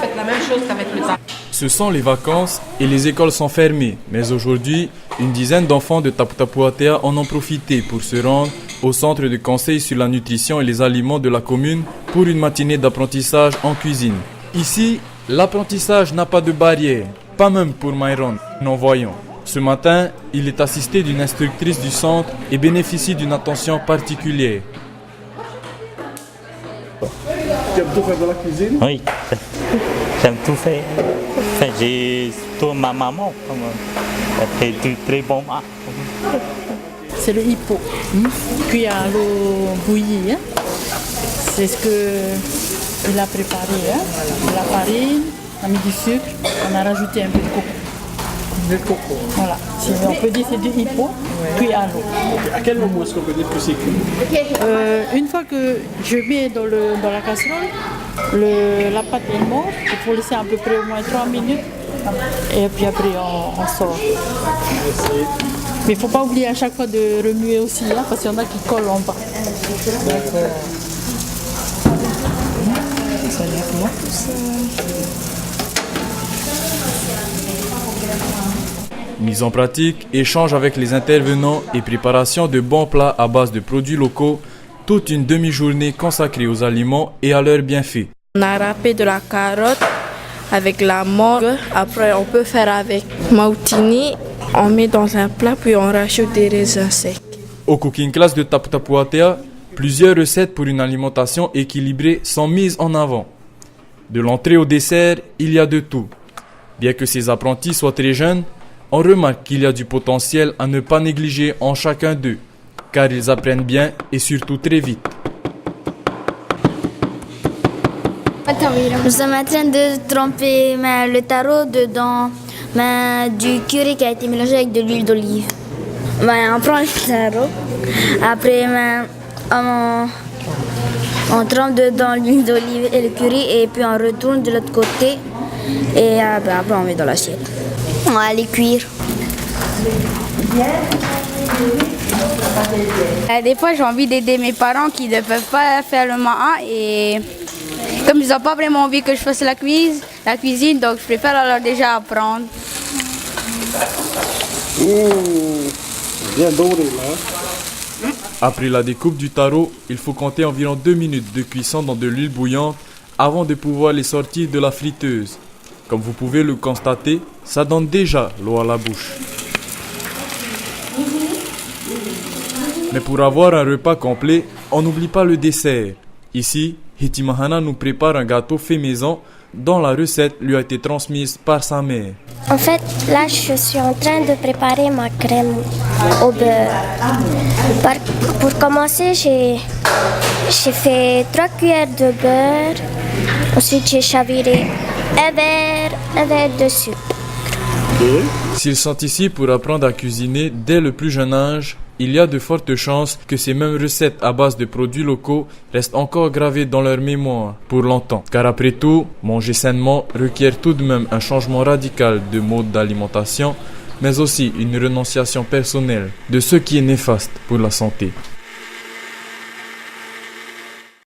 faites la même chose qu'avec le taro. Ce sont les vacances et les écoles sont fermées. Mais aujourd'hui, une dizaine d'enfants de Tapu Tapu Atea en ont profité pour se rendre au centre de conseil sur la nutrition et les aliments de la commune pour une matinée d'apprentissage en cuisine. Ici, l'apprentissage n'a pas de barrière, pas même pour Myron, non-voyant. Ce matin, il est assisté d'une instructrice du centre et bénéficie d'une attention particulière. Tu aimes tout faire dans la cuisine? Oui, j'aime tout faire. Enfin, j'ai surtout ma maman, elle fait du très bon mat. C'est le hippo, cuit à l'eau bouillie. C'est ce qu'il a préparé. La farine, on a mis du sucre, on a rajouté un peu de coco. Du coco. Voilà, on peut dire que c'est du hippo cuit à l'eau. Okay. À quel moment est-ce qu'on peut dire que c'est cuit? Une fois que je mets dans la casserole, la pâte est morte, il faut laisser à peu près au moins 3 minutes et puis après on sort. Mais il ne faut pas oublier à chaque fois de remuer aussi, parce qu'il y en a qui collent en bas. Ça a l'air bon tout ça. Mise en pratique, échange avec les intervenants et préparation de bons plats à base de produits locaux, toute une demi-journée consacrée aux aliments et à leurs bienfaits. On a râpé de la carotte avec la mangue. Après, on peut faire avec mautini. On met dans un plat, puis on rajoute des raisins secs. Au Cooking Class de Tapu Tapu Atea, plusieurs recettes pour une alimentation équilibrée sont mises en avant. De l'entrée au dessert, il y a de tout. Bien que ces apprentis soient très jeunes, on remarque qu'il y a du potentiel à ne pas négliger en chacun d'eux, car ils apprennent bien et surtout très vite. Nous sommes en train de tremper le taro dedans du curry qui a été mélangé avec de l'huile d'olive. On prend le taro, après on trempe dedans l'huile d'olive et le curry et puis on retourne de l'autre côté et après on met dans l'assiette. On va les cuire. Des fois, j'ai envie d'aider mes parents qui ne peuvent pas faire le ma'a et comme ils n'ont pas vraiment envie que je fasse la cuisine, donc je préfère alors déjà apprendre. Bien doré là. Après la découpe du taro, il faut compter environ 2 minutes de cuisson dans de l'huile bouillante avant de pouvoir les sortir de la friteuse. Comme vous pouvez le constater, ça donne déjà l'eau à la bouche. Mais pour avoir un repas complet, on n'oublie pas le dessert. Ici, Hitimahana nous prépare un gâteau fait maison dont la recette lui a été transmise par sa mère. En fait, là, je suis en train de préparer ma crème au beurre. Pour commencer, j'ai fait 3 cuillères de beurre. Ensuite, j'ai chaviré un verre de sucre. S'ils sont ici pour apprendre à cuisiner dès le plus jeune âge, il y a de fortes chances que ces mêmes recettes à base de produits locaux restent encore gravées dans leur mémoire pour longtemps. Car après tout, manger sainement requiert tout de même un changement radical de mode d'alimentation, mais aussi une renonciation personnelle de ce qui est néfaste pour la santé.